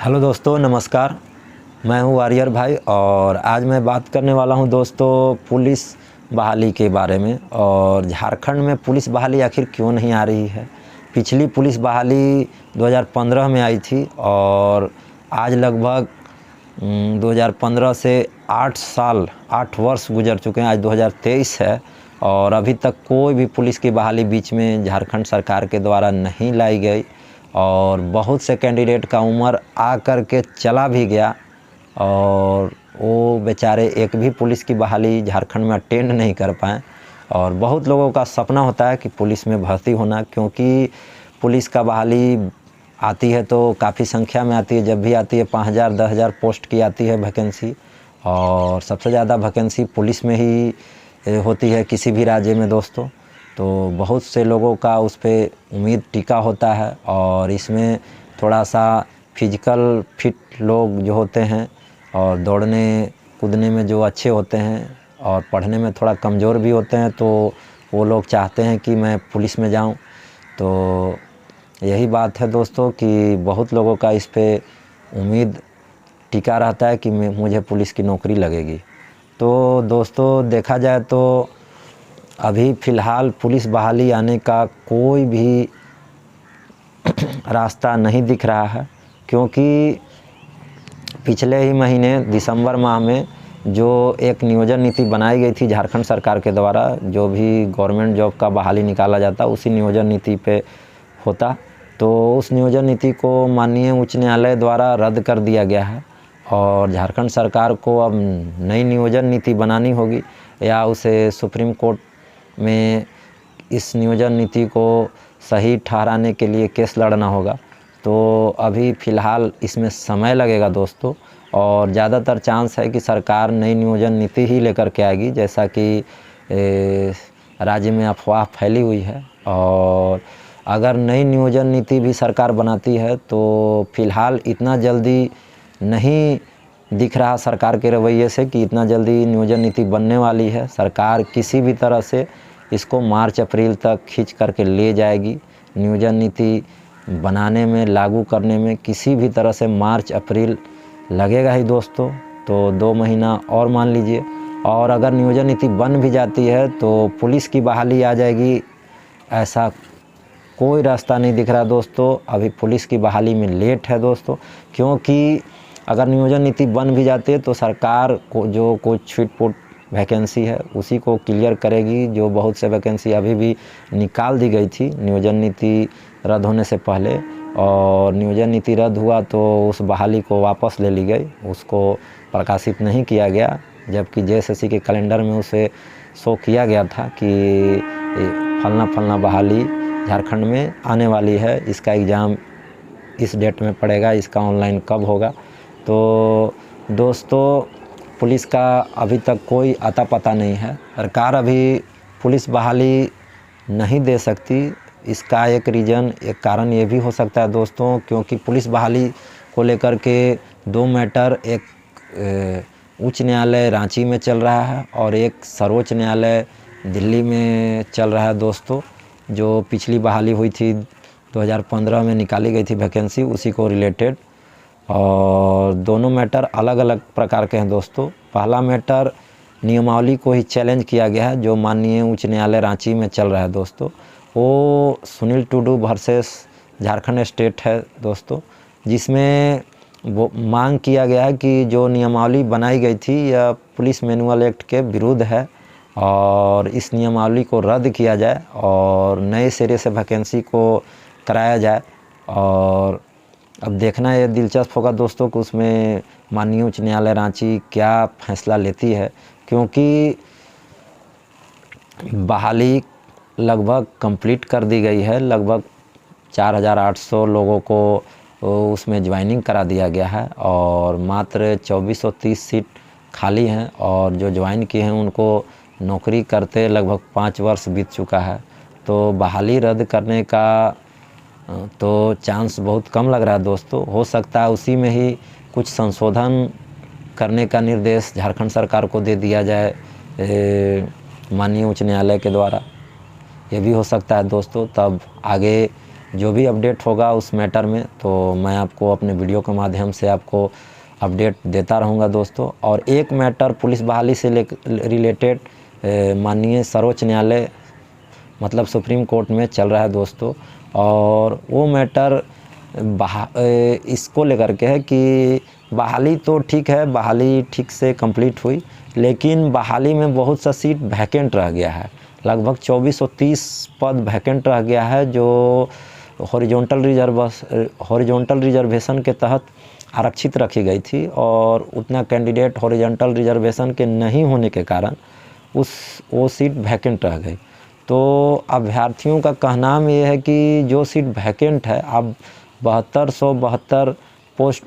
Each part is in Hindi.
हेलो दोस्तों, नमस्कार। मैं हूं वॉरियर भाई और आज मैं बात करने वाला हूं दोस्तों पुलिस बहाली के बारे में। और झारखंड में पुलिस बहाली आखिर क्यों नहीं आ रही है। पिछली पुलिस बहाली 2015 में आई थी और आज लगभग 2015 से 8 वर्ष गुजर चुके हैं। आज 2023 है और अभी तक कोई भी पुलिस की बहाली बीच में झारखंड सरकार के द्वारा नहीं लाई गई। और बहुत से कैंडिडेट का उम्र आ कर के चला भी गया और वो बेचारे एक भी पुलिस की बहाली झारखंड में अटेंड नहीं कर पाए। और बहुत लोगों का सपना होता है कि पुलिस में भर्ती होना, क्योंकि पुलिस का बहाली आती है तो काफ़ी संख्या में आती है। जब भी आती है 5000 10,000 पोस्ट की आती है वैकेंसी, और सबसे ज़्यादा वैकेंसी पुलिस में ही होती है किसी भी राज्य में दोस्तों। तो बहुत से लोगों का उस पर उम्मीद टिका होता है और इसमें थोड़ा सा फिजिकल फिट लोग जो होते हैं और दौड़ने कूदने में जो अच्छे होते हैं और पढ़ने में थोड़ा कमज़ोर भी होते हैं, तो वो लोग चाहते हैं कि मैं पुलिस में जाऊं। तो यही बात है दोस्तों कि बहुत लोगों का इस पे उम्मीद टिका रहता है कि मुझे पुलिस की नौकरी लगेगी। तो दोस्तों देखा जाए तो अभी फ़िलहाल पुलिस बहाली आने का कोई भी रास्ता नहीं दिख रहा है, क्योंकि पिछले ही महीने दिसंबर माह में जो एक नियोजन नीति बनाई गई थी झारखंड सरकार के द्वारा, जो भी गवर्नमेंट जॉब का बहाली निकाला जाता उसी नियोजन नीति पे होता, तो उस नियोजन नीति को माननीय उच्च न्यायालय द्वारा रद्द कर दिया गया है। और झारखंड सरकार को अब नई नियोजन नीति बनानी होगी या उसे सुप्रीम कोर्ट में इस नियोजन नीति को सही ठहराने के लिए केस लड़ना होगा। तो अभी फ़िलहाल इसमें समय लगेगा दोस्तों, और ज़्यादातर चांस है कि सरकार नई नियोजन नीति ही लेकर के आएगी, जैसा कि राज्य में अफवाह फैली हुई है। और अगर नई नियोजन नीति भी सरकार बनाती है तो फ़िलहाल इतना जल्दी नहीं दिख रहा सरकार के रवैये से कि इतना जल्दी नियोजन नीति बनने वाली है। सरकार किसी भी तरह से इसको मार्च अप्रैल तक खींच करके ले जाएगी। नियोजन नीति बनाने में, लागू करने में किसी भी तरह से मार्च अप्रैल लगेगा ही दोस्तों। तो 2 महीना और मान लीजिए। और अगर नियोजन नीति बन भी जाती है तो पुलिस की बहाली आ जाएगी, ऐसा कोई रास्ता नहीं दिख रहा दोस्तों। अभी पुलिस की बहाली में लेट है दोस्तों, क्योंकि अगर नियोजन नीति बन भी जाती है तो सरकार को जो कुछ छूट-फूट वैकेंसी है उसी को क्लियर करेगी। जो बहुत से वैकेंसी अभी भी निकाल दी गई थी नियोजन नीति रद्द होने से पहले, और नियोजन नीति रद्द हुआ तो उस बहाली को वापस ले ली गई, उसको प्रकाशित नहीं किया गया। जबकि जेएसएससी के कैलेंडर में उसे शो किया गया था कि फलना बहाली झारखंड में आने वाली है, इसका एग्ज़ाम इस डेट में पड़ेगा, इसका ऑनलाइन कब होगा। तो दोस्तों पुलिस का अभी तक कोई अता पता नहीं है। सरकार अभी पुलिस बहाली नहीं दे सकती। इसका एक कारण ये भी हो सकता है दोस्तों, क्योंकि पुलिस बहाली को लेकर के 2 मैटर, एक उच्च न्यायालय रांची में चल रहा है और एक सर्वोच्च न्यायालय दिल्ली में चल रहा है दोस्तों। जो पिछली बहाली हुई थी 2015 में निकाली गई थी वैकेंसी, उसी को रिलेटेड। और दोनों मैटर अलग अलग प्रकार के हैं दोस्तों। पहला मैटर नियमावली को ही चैलेंज किया गया है, जो माननीय उच्च न्यायालय रांची में चल रहा है दोस्तों। वो सुनील टुडू वर्सेस झारखंड स्टेट है दोस्तों, जिसमें वो मांग किया गया है कि जो नियमावली बनाई गई थी यह पुलिस मैनुअल एक्ट के विरुद्ध है और इस नियमावली को रद्द किया जाए और नए सिरे से वैकेंसी को कराया जाए। और अब देखना ये दिलचस्प होगा दोस्तों कि उसमें माननीय उच्च न्यायालय रांची क्या फैसला लेती है, क्योंकि बहाली लगभग कंप्लीट कर दी गई है। लगभग 4800 लोगों को उसमें ज्वाइनिंग करा दिया गया है और मात्र 2430 सीट खाली हैं, और जो ज्वाइन किए हैं उनको नौकरी करते लगभग 5 वर्ष बीत चुका है। तो बहाली रद्द करने का तो चांस बहुत कम लग रहा है दोस्तों। हो सकता है उसी में ही कुछ संशोधन करने का निर्देश झारखंड सरकार को दे दिया जाए माननीय उच्च न्यायालय के द्वारा। ये भी हो सकता है दोस्तों। तब आगे जो भी अपडेट होगा उस मैटर में तो मैं आपको अपने वीडियो के माध्यम से आपको अपडेट देता रहूँगा दोस्तों। और एक मैटर पुलिस बहाली से रिलेटेड माननीय सर्वोच्च न्यायालय मतलब सुप्रीम कोर्ट में चल रहा है दोस्तों, और वो मैटर इसको लेकर के है कि बहाली तो ठीक है, बहाली ठीक से कंप्लीट हुई, लेकिन बहाली में बहुत सा सीट वैकेंट रह गया है। लगभग 2430 पद वैकेंट रह गया है जो हॉरिजॉन्टल रिजर्वेशन के तहत आरक्षित रखी गई थी, और उतना कैंडिडेट हॉरिजॉन्टल रिजर्वेशन के नहीं होने के कारण वो सीट वैकेंट रह गई। तो अभ्यर्थियों का कहना ये है कि जो सीट वैकेंट है, आप 7272 पोस्ट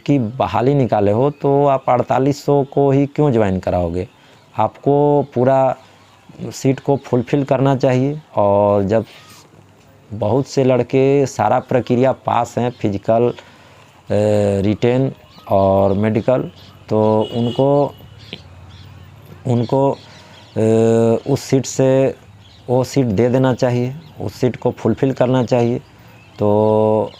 की बहाली निकाले हो तो आप 4800 को ही क्यों ज्वाइन कराओगे? आपको पूरा सीट को फुलफ़िल करना चाहिए। और जब बहुत से लड़के सारा प्रक्रिया पास हैं, फिजिकल, रिटेन और मेडिकल, तो उनको उस सीट से वो सीट दे देना चाहिए, उस सीट को फुलफ़िल करना चाहिए। तो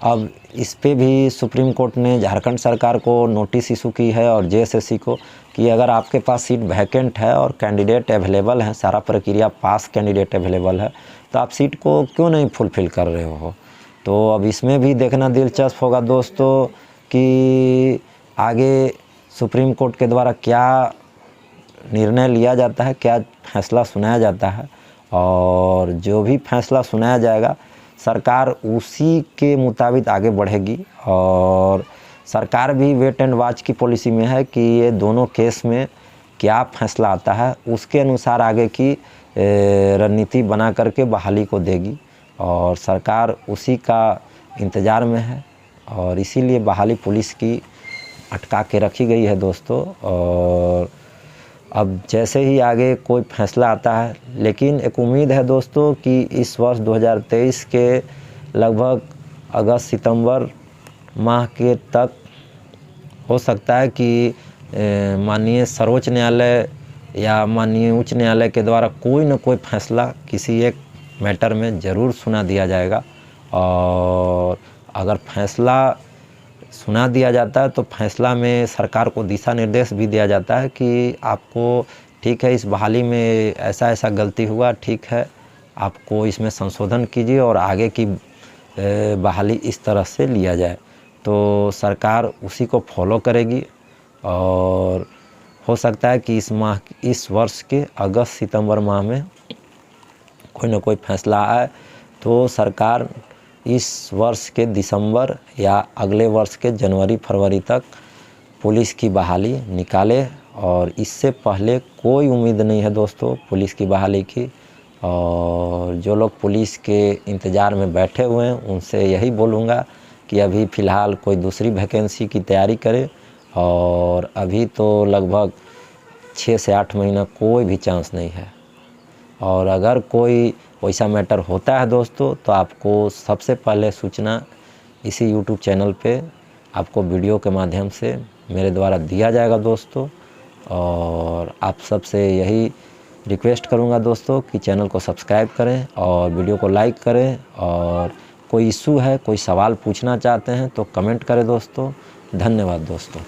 अब इस पे भी सुप्रीम कोर्ट ने झारखंड सरकार को नोटिस इशू की है और जेएसएससी को कि अगर आपके पास सीट वैकेंट है और कैंडिडेट अवेलेबल है, सारा प्रक्रिया पास कैंडिडेट अवेलेबल है, तो आप सीट को क्यों नहीं फुलफ़िल कर रहे हो? तो अब इसमें भी देखना दिलचस्प होगा दोस्तों कि आगे सुप्रीम कोर्ट के द्वारा क्या निर्णय लिया जाता है, क्या फैसला सुनाया जाता है। और जो भी फैसला सुनाया जाएगा सरकार उसी के मुताबिक आगे बढ़ेगी। और सरकार भी वेट एंड वॉच की पॉलिसी में है कि ये दोनों केस में क्या फैसला आता है उसके अनुसार आगे की रणनीति बना करके बहाली को देगी, और सरकार उसी का इंतज़ार में है। और इसीलिए बहाली पुलिस की अटका के रखी गई है दोस्तों। और अब जैसे ही आगे कोई फैसला आता है, लेकिन एक उम्मीद है दोस्तों कि इस वर्ष 2023 के लगभग अगस्त सितंबर माह के तक हो सकता है कि माननीय सर्वोच्च न्यायालय या माननीय उच्च न्यायालय के द्वारा कोई न कोई फैसला किसी एक मैटर में ज़रूर सुना दिया जाएगा। और अगर फैसला सुना दिया जाता है तो फैसला में सरकार को दिशा निर्देश भी दिया जाता है कि आपको ठीक है, इस बहाली में ऐसा ऐसा गलती हुआ, ठीक है, आपको इसमें संशोधन कीजिए और आगे की बहाली इस तरह से लिया जाए। तो सरकार उसी को फॉलो करेगी। और हो सकता है कि इस वर्ष के अगस्त सितंबर माह में कोई ना कोई फैसला आए तो सरकार इस वर्ष के दिसंबर या अगले वर्ष के जनवरी फरवरी तक पुलिस की बहाली निकाले। और इससे पहले कोई उम्मीद नहीं है दोस्तों पुलिस की बहाली की। और जो लोग पुलिस के इंतज़ार में बैठे हुए हैं उनसे यही बोलूँगा कि अभी फ़िलहाल कोई दूसरी वैकेंसी की तैयारी करें। और अभी तो लगभग 6 से 8 महीना कोई भी चांस नहीं है। और अगर कोई वैसा मैटर होता है दोस्तों तो आपको सबसे पहले सूचना इसी यूट्यूब चैनल पे आपको वीडियो के माध्यम से मेरे द्वारा दिया जाएगा दोस्तों। और आप सबसे यही रिक्वेस्ट करूंगा दोस्तों कि चैनल को सब्सक्राइब करें और वीडियो को लाइक करें। और कोई इशू है, कोई सवाल पूछना चाहते हैं तो कमेंट करें दोस्तों। धन्यवाद दोस्तों।